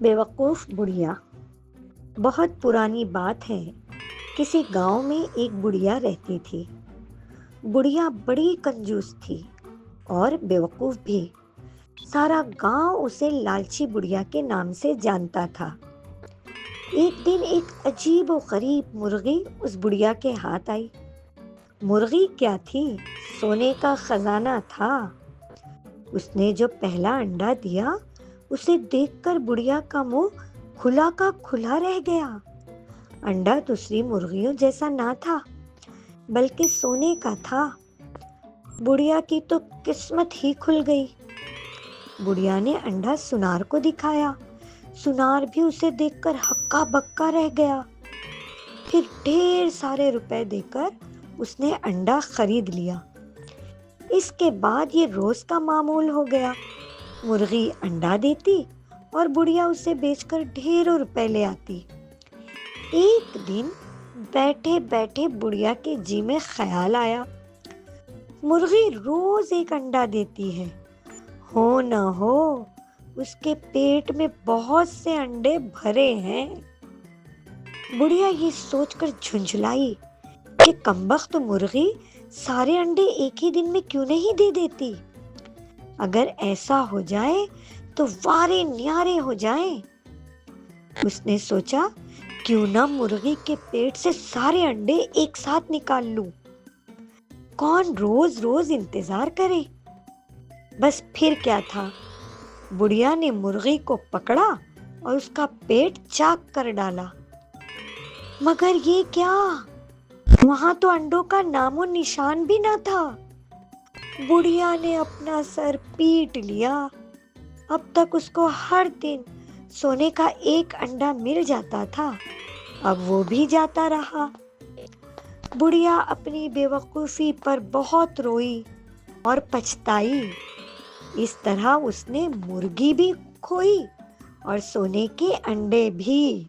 بیوقوف بڑھیا۔ بہت پرانی بات ہے، کسی گاؤں میں ایک بڑھیا رہتی تھی۔ بڑھیا بڑی کنجوس تھی اور بیوقوف بھی۔ سارا گاؤں اسے لالچی بڑھیا کے نام سے جانتا تھا۔ ایک دن ایک عجیب و غریب مرغی اس بڑھیا کے ہاتھ آئی۔ مرغی کیا تھی، سونے کا خزانہ تھا۔ اس نے جو پہلا انڈا دیا اسے دیکھ کر بڑھیا کا منہ کھلا کا کھلا رہ گیا۔ انڈا دوسری مرغیوں جیسا نہ تھا بلکہ سونے کا تھا۔ بڑھیا کی تو قسمت ہی کھل گئی۔ بڑھیا نے انڈا سنار کو دکھایا۔ سنار بھی اسے دیکھ کر ہکا بکا رہ گیا۔ پھر ڈھیر سارے روپے دے کر اس نے انڈا خرید لیا۔ اس کے بعد یہ روز کا معمول ہو گیا۔ مرغی انڈا دیتی اور بڑھیا اسے بیچ کر ڈھیروں روپے لے آتی۔ ایک دن بیٹھے بیٹھے بڑھیا کے جی میں خیال آیا، مرغی روز ایک انڈا دیتی ہے، ہو نہ ہو اس کے پیٹ میں بہت سے انڈے بھرے ہیں۔ بڑھیا یہ سوچ کر جھنجھلائی کہ کمبخت مرغی سارے انڈے ایک ہی دن میں کیوں نہیں دے دیتی؟ اگر ایسا ہو جائے تو وارے نیارے ہو جائیں۔ اس نے سوچا کیوں نہ مرغی کے پیٹ سے سارے انڈے ایک ساتھ نکال لوں۔ کون روز روز انتظار کرے؟ بس پھر کیا تھا، بڑھیا نے مرغی کو پکڑا اور اس کا پیٹ چاک کر ڈالا۔ مگر یہ کیا، وہاں تو انڈوں کا نام و نشان بھی نہ تھا۔ بڑھیا نے اپنا سر پیٹ لیا۔ اب تک اس کو ہر دن سونے کا ایک انڈا مل جاتا تھا، اب وہ بھی جاتا رہا۔ بڑھیا اپنی بے وقوفی پر بہت روئی اور پچھتائی۔ اس طرح اس نے مرغی بھی کھوئی اور سونے کے انڈے بھی۔